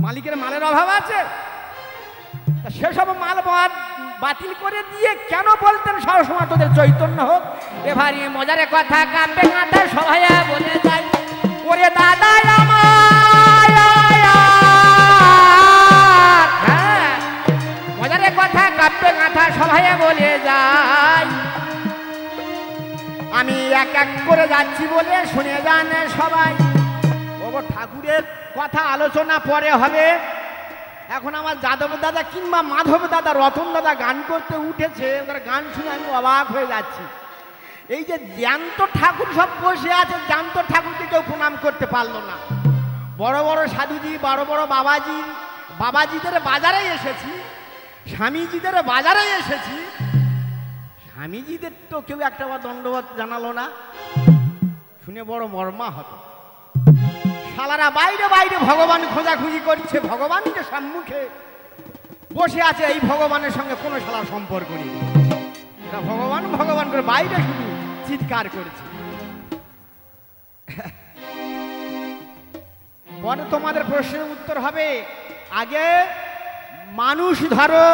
মালিকের মালের অভাব আছে, তা সেসব মাল বাতিল করে দিয়ে কেন বলতেন সবসময় তোদের চৈতন্য হোক? এবারে মজারে কথা কাঁপবে কাঁটা সবাই বলে যায় ওরে দাদা আমার। হ্যাঁ মজারে কথা কাঁপবে কাঁথা সবাই বলে যায়, আমি এক এক করে যাচ্ছি বলে শুনে যান সবাই। ও ঠাকুরের কথা আলোচনা পরে হবে, এখন আমার যাদব দাদা কিংবা মাধব দাদা রতন দাদা গান করতে উঠেছে, ওদের গান শুনে আমি অবাক হয়ে যাচ্ছি। এই যে জ্যান্ত ঠাকুর সব বসে আছে, জ্যান্ত ঠাকুরকে কেউ প্রণাম করতে পারলো না। বড় বড় সাধুজি, বড় বড় বাবাজি, বাবাজিদের বাজারে এসেছি, স্বামীজিদের বাজারে এসেছি, স্বামীজিদের তো কেউ একটা দণ্ডবত জানালো না, শুনে বড় মর্মা হতো। শালারা বাইরে বাইরে ভগবান খোঁজাখুঁজি করছে, ভগবানকে সম্মুখে বসে আছে, এই ভগবানের সঙ্গে কোনো শালার সম্পর্ক নেই। এরা ভগবান ভগবান করে বাইরে শুধু চিৎকার করছে। পরে তোমাদের প্রশ্নের উত্তর হবে। আগে মানুষ ধরো,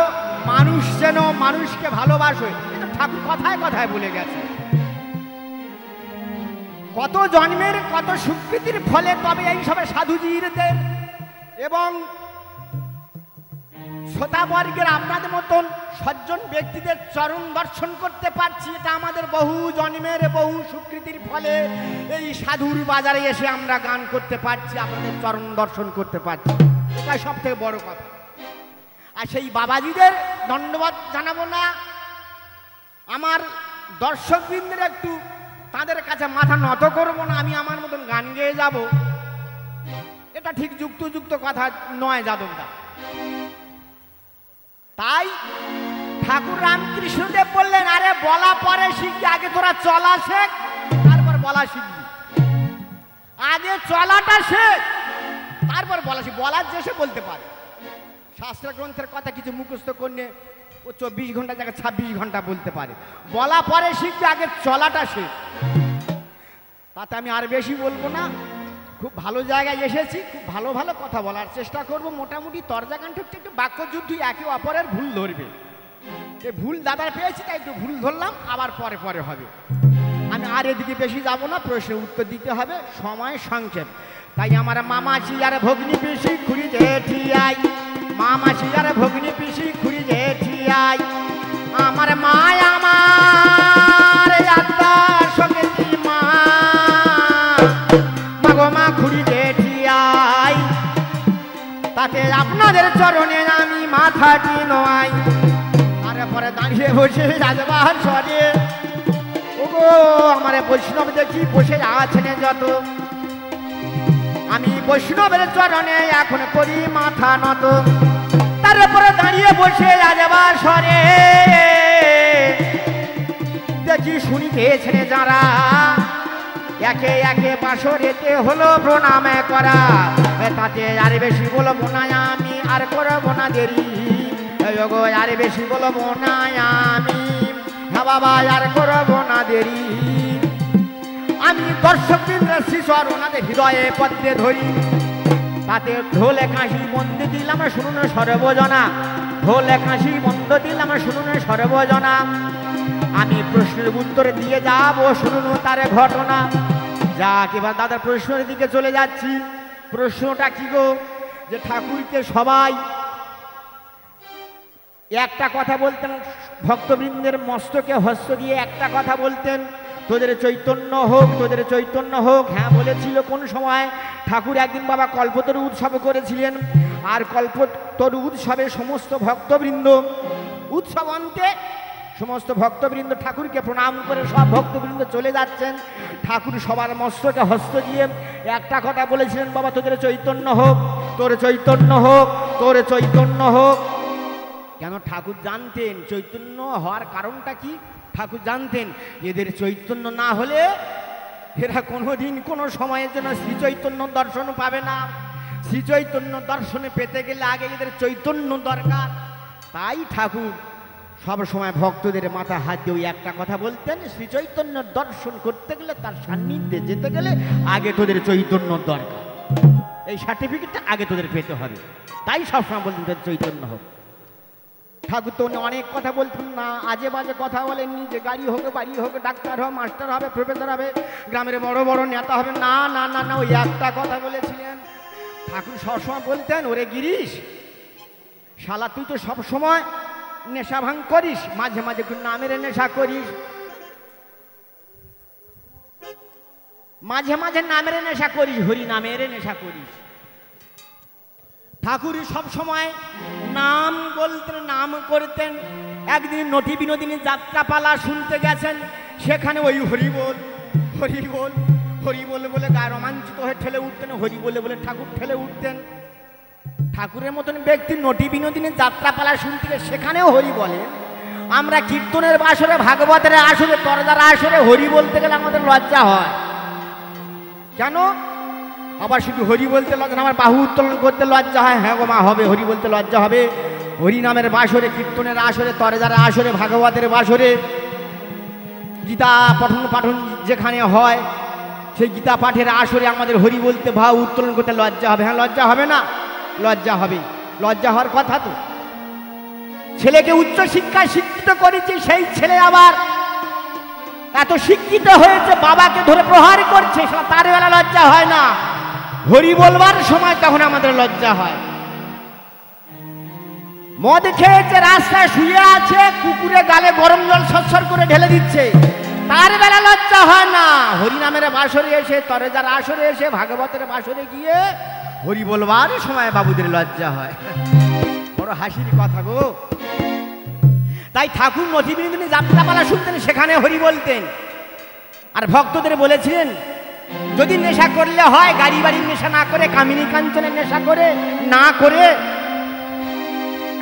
মানুষ যেন মানুষকে ভালোবাসো, এটা ঠাকুর কথায় কথায় বলে গেছে। কত জন্মের কত স্বীকৃতির ফলে তবে এই সবে সাধুজিদের এবং শ্রোতাবর্গের আপনাদের মতন সজ্জন ব্যক্তিদের চরণ দর্শন করতে পারছি। এটা আমাদের বহু জন্মের বহু স্বীকৃতির ফলে এই সাধুর বাজারে এসে আমরা গান করতে পারছি, আপনাদের চরণ দর্শন করতে পারছি, এটাই সব থেকে বড় কথা। আর সেই বাবাজিদের ধন্যবাদ জানাবো না, আমার দর্শকবৃন্দের একটু তাদের কাছে মাথা নত করবো না, আমি আমার মতন গান গেয়ে যাব, এটা ঠিক যুক্ত কথা নয় যাদবদা। তাই ঠাকুর রামকৃষ্ণদেব বললেন আরে বলা পরে শিখবি, আগে তোরা চলা শেখ তারপর বলা শিখবি, আগে চলাটা শেখ তারপর বলা শিখ। বলার যে সে বলতে পারে, শাস্ত্র গ্রন্থের কথা কিছু মুখস্থ করলে ও 24 ঘন্টা জায়গায় 26 ঘন্টা বলতে পারে। বলা পরে শিখবে, আগে চলাটা শেখ। তাতে আমি আর বেশি বলবো না, খুব ভালো জায়গায় এসেছি, খুব ভালো ভালো কথা বলার চেষ্টা করব। মোটামুটি তর্জাগান ঠুকতে একটু বাক্যযুদ্ধ একে অপরের ভুল ধরবে। এই ভুল দাদার পেয়েছি তাই একটু ভুল ধরলাম, আবার পরে পরে হবে। আমি আর এদিকে বেশি যাব না, প্রশ্নের উত্তর দিতে হবে, সময় সংক্ষেপ। তাই আমার মামাসি আর ভগ্নি পিসি খুঁড়ি জেঠিয়াই, মামাসি আর ভগ্নি পিসি খুঁড়ি জেঠিয়াই, আমার মা আমার আত্মার সঙ্গে মা মাগো মা খুঁড়ি জেঠিয়াই, তাতে আপনাদের চরণে আমি মাথাটি নোয়াই। তারপরে দাঁড়িয়ে বসে রাজবাহার সরে, ওগো আমার বৈষ্ণব দেখি বসে আছেন যত, আমি বৈষ্ণবের চরণে এখন করি মাথা নত। তারপরে দাঁড়িয়ে বসে রাজবাহার সরে দেখি শুনিতেছেন যারা, একে একে বাসরেতে হলো প্রণাম করা। তাতে আর বেশি বলবো না আমি, আর করবো না দেরি, আর বেশি বলবো না আমি, হ্যাঁ বাবা আর করবো না দেরি। আমি দর্শকবৃন্দের শিশর ওনাদের হৃদয়ে পদ্মে ধরি, তাতে ঢোলে কাশি বন্দি দিলাম শুনুন সর্বজনা, ঢোলে কাশি বন্ধ দিলাম শুনুন সর্বজনা। আমি প্রশ্নের উত্তর দিয়ে যাবো শুনুন তার ঘটনা। যাক এবার দাদার প্রশ্নের দিকে চলে যাচ্ছি। প্রশ্নটা কি গো, যে ঠাকুরকে সবাই একটা কথা বলতেন, ভক্তবৃন্দের মস্তকে হস্ত দিয়ে একটা কথা বলতেন, তোদের চৈতন্য হোক, তোদের চৈতন্য হোক। হ্যাঁ বলেছিল কোন সময় ঠাকুর একদিন বাবা কল্পতরু উৎসব করেছিলেন, আর কল্পতরু উৎসবে সমস্ত ভক্তবৃন্দ উৎসব অন্তে সমস্ত ভক্তবৃন্দ ঠাকুরকে প্রণাম করে সব ভক্তবৃন্দ চলে যাচ্ছেন। ঠাকুর সবার মস্তকে হস্ত দিয়ে একটা কথা বলেছিলেন, বাবা তোদের চৈতন্য হোক, তোর চৈতন্য হোক, তোর চৈতন্য হোক। কেন ঠাকুর জানতেন চৈতন্য হওয়ার কারণটা কি, ঠাকুর জানতেন এদের চৈতন্য না হলে এরা কোনোদিন কোনো সময়ের জন্য শ্রী চৈতন্য দর্শন পাবে না। শ্রী চৈতন্য দর্শনে পেতে গেলে আগে এদের চৈতন্য দরকার। তাই ঠাকুর সব সময় ভক্তদের মাথা হাত দিয়ে ওই একটা কথা বলতেন, শ্রী চৈতন্য দর্শন করতে গেলে, তার সান্নিধ্যে যেতে গেলে আগে তোদের চৈতন্য দরকার, এই সার্টিফিকেটটা আগে তোদের পেতে হবে। তাই সবসময় বলতেন তোদের চৈতন্য হোক। ঠাকুর তো অনেক কথা বলতেন না, আজে বাজে কথা বলেননি যে গাড়ি হোক, বাড়ি হোক, ডাক্তার হবে, মাস্টার হবে, প্রফেসর হবে, গ্রামের বড় বড় নেতা হবে, না না না না, ওই একটা কথা বলেছিলেন। ঠাকুর সবসময় বলতেন, ওরে গিরিশ শালা তুই তো সবসময় নেশা ভাঙ করিস, মাঝে মাঝে একটু নামের নেশা করিস, মাঝে মাঝে নামের নেশা করিস, হরি নামের নেশা করিস। ঠাকুর সব সময় নাম বলতেন, নাম করতেন। একদিন নটি বিনোদিনী যাত্রাপালা শুনতে গেছেন, সেখানে ওই হরিবোল হরিবোল হরিবোল বলে গায়ে রোমাঞ্চিত হয়ে ঠেলে উঠতেন, হরি বলে বলে ঠাকুর ঠেলে উঠতেন। ঠাকুরের মতন ব্যক্তি নটি বিনোদিনী যাত্রাপালা শুনতে গেলে সেখানেও হরি বলেন। আমরা কীর্তনের বাসরে, ভাগবতের আসরে, তরদার আসরে হরি বলতে গেলে আমাদের লজ্জা হয়। কেন? আবার শুধু হরি বলতে লজ্জা, আমার বাহু উত্তোলন করতে লজ্জা হয়। হ্যাঁ গো মা, হবে, হরি বলতে লজ্জা হবে। হরি নামের বাসরে, কীর্তনের আসরে, তরদার আসরে, ভাগবতের বাসরে, গীতা পঠন পাঠন যেখানে হয় সেই গীতা পাঠের আসরে আমাদের হরি বলতে, ভাব উত্তোলন করতে লজ্জা হবে। হ্যাঁ লজ্জা হবে না? লজ্জা হবে, লজ্জা হওয়ার কথা তো। ছেলেকে উচ্চ শিক্ষায় শিক্ষিত করেছি, সেই ছেলে আবার এত শিক্ষিত হয়েছে বাবাকে ধরে প্রহার করছে, তার বেলা লজ্জা হয় না। হরি বলবার সময় তখন আমাদের লজ্জা হয়। মদ খেয়েছে, রাস্তায় শুয়ে আছে, কুকুরে গালে গরম জল সরসর করে ঢেলে দিচ্ছে, তার বেলা লজ্জা হয় না। হরি নামের বাসরে এসে, তরজার আসরে এসে, ভাগবতের বাসরে গিয়ে হরি বলবার সময় বাবুদের লজ্জা হয়। বড় হাসির কথা গো। তাই ঠাকুর নটি বিনোদিনী যাত্রাপালা শুনতেন, সেখানে হরি বলতেন। আর ভক্তদের বলেছিলেন, যদি নেশা করলে হয়, গাড়ি বাড়ির নেশা না করে, কামিনী কাঞ্চনের নেশা করে না করে,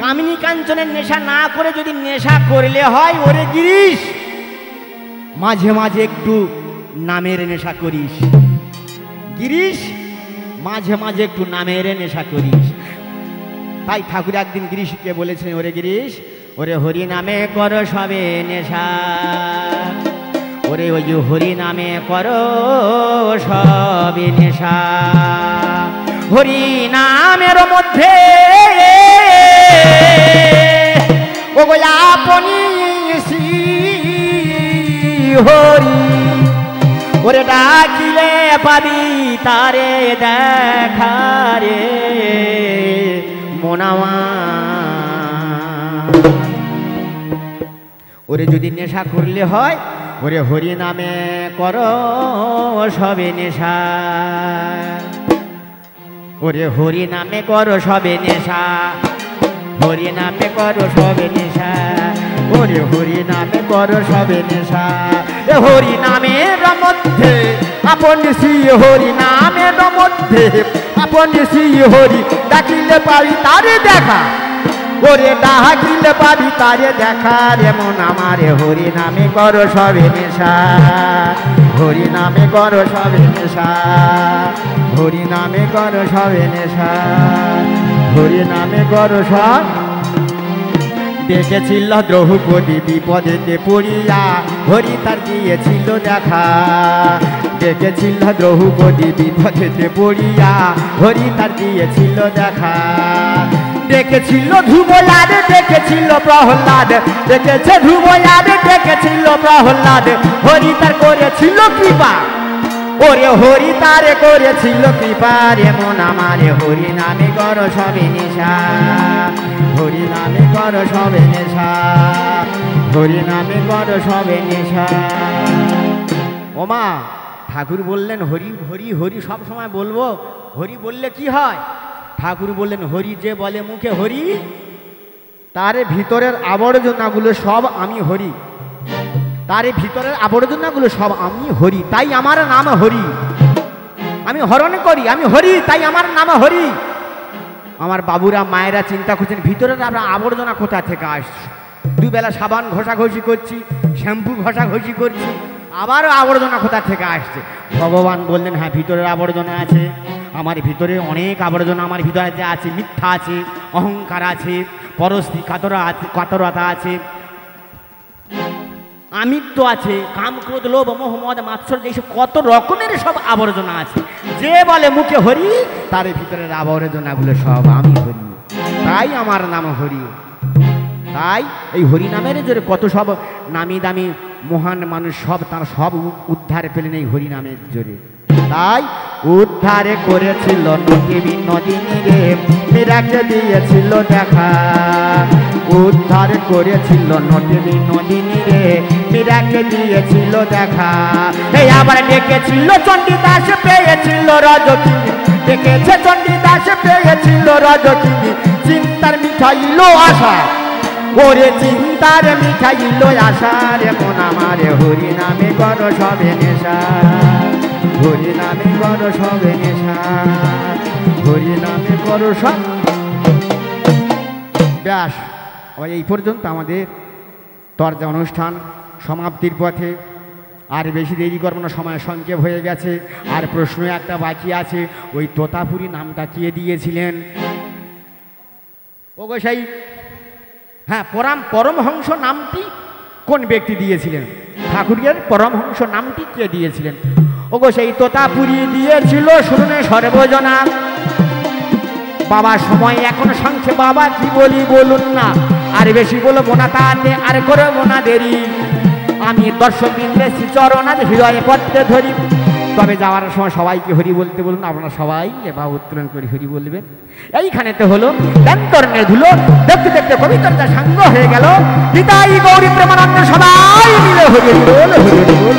কামিনী কাঞ্চনের নেশা না করে যদি নেশা করলে হয়, ওরে গিরিশ মাঝে মাঝে একটু নামের নেশা করিস, গিরিশ মাঝে মাঝে একটু নামের নেশা করিস। তাই ঠাকুর একদিন গিরিশকে বলেছিলেন, ওরে গিরিশ, ওরে হরি নামে কর সবে নেশা, ওরে ওরে ওই যে হরি নামে করো সবে নেশা, হরি নামের মধ্যে ও গো আপনি শ্রী হরি, ওরে ডাকিলে পাবি তারে দেখারে মোনামা। ওরে যদি নেশা করলে হয়, ওরে হরি নামে করো সবে নেশা, ওরে হরি নামে করো সবে নেশা, হরি নামে করো সবে নেশা, ওরে হরি নামে করো সবে নেশা। হরি নামের মধ্যে আপন শ্রী হরি নামের মধ্যে আপন শ্রী হরি, ডাকিলে পাবি তারে দেখা, ওরে ডাকিলে পাবি তারে দেখা রে মন আমার। হরি নামে করো সবে নেশা, হরি নামে করো সবে নেশা, হরি নামে করো সবে নেশা, হরি নামে করো সব। দেখেছিল দ্রৌপদী বিপদেতে পড়িয়া, হরি তার দিয়েছিল দেখা, দেখেছিল দ্রৌপদী বিপদেতে পড়িয়া, হরি তার দিয়েছিল দেখা। দেখেছিল ধ্রুবলাদ, দেখেছিল প্রহ্লাদ, দেখেছে ধ্রুবলাদ, দেখেছিল প্রহ্লাদ, হরি তার করেছিল কৃপা, ওরে হরি তারে করেছিল কৃপা রে মন আমার। হরি নামে করো সবে নেশা, হরি নামে করো সবে নেশা, হরি নামে করো সবে নেশা। ওমা ঠাকুর বললেন হরি হরি হরি সব সময় বলবো, হরি বললে কি হয়? ঠাকুর বললেন হরি যে বলে মুখে হরি, তার ভিতরের আবর্জনাগুলো সব আমি হরি, তার ভিতরের আবর্জনাগুলো সব আমি হরি, তাই আমার নাম হরি। আমি হরণ করি, আমি হরি, তাই আমার নাম হরি। আমার বাবুরা মায়েরা চিন্তা করছেন ভিতরের আমরা আবর্জনা কোথা থেকে আসছে। দুবেলা সাবান ঘষাঘষি করছি, শ্যাম্পু ঘষাঘষি করছি, আবারও আবর্জনা কোথা থেকে আসছে। ভগবান বললেন হ্যাঁ ভিতরের আবর্জনা আছে, আমার ভিতরে অনেক আবর্জনা আমার ভিতরে আছে। মিথ্যা আছে, অহংকার আছে, পরস্ত্রী কাতরতা আছে, আমিত্ব আছে, কাম ক্রোধ লোভ মোহ মদ মাৎসর্য, এইসব কত রকমের সব আবর্জনা আছে। যে বলে মুখে হরি, তার ভিতরের আবর্জনাগুলো সব আমি হরি, তাই আমার নাম হরি। তাই এই হরি নামের জোরে কত সব নামি দামি মহান মানুষ সব তার সব উদ্ধার পেলেন এই হরি নামের জোরে। তাই উদ্ধারে করেছিল নদী নদিনী রে, মীরাকে দিয়েছিল দেখা, উদ্ধার করেছিল নদী নদিনী রে, মীরাকে দিয়েছিল দেখা। এই আবার ডেকেছিল চণ্ডীদাস, পেয়েছিল রজকিনী, ডেকেছে চণ্ডীদাস, পেয়েছিল রজকিনী, চিন্তার মিঠাইল আশা, ওরে চিন্তার মিঠাইল আশা রে মন আমার। হরি নামে করো সবে নেশা, হরি নামে করো সবে নেশা, হরি নামে করো সব। ব্যাস এই পর্যন্ত আমাদের তরজা অনুষ্ঠান সমাপ্তির পথে। আর বেশি দেরি করবো না, সময় সংক্ষেপ হয়ে গেছে। আর প্রশ্ন একটা বাকি আছে, ওই তোতাপুরী নামটা কে দিয়েছিলেন? ও গো সেই হ্যাঁ পরমহংস নামটি কোন ব্যক্তি দিয়েছিলেন? ঠাকুরের পরমহংস নামটি কে দিয়েছিলেন? ও গো সেই তোতাপুরী দিয়েছিল শুনে সর্বজনা। বাবা সময় এখন সংক্ষেপ, বাবা কি বলি বলুন না, আর বেশি বলবো না, তাতে আর করবো না দেরি। আমি দর্শক বৃন্দে শ্রীচরণাথ হৃদয়ে পড়তে ধরি। তবে যাওয়ার সময় সবাইকে হরি বলতে বলুন, আপনারা সবাই বা উত্তোলন করে হরি বলবেন। এইখানেতে হলো ব্যন্তরণের ধুলো, দেখতে দেখতে পবিত্রতা সাঙ্গ হয়ে গেল। নিতাই গৌরী প্রেমানন্দ সবাই মিলে হরি বল, হরি বল।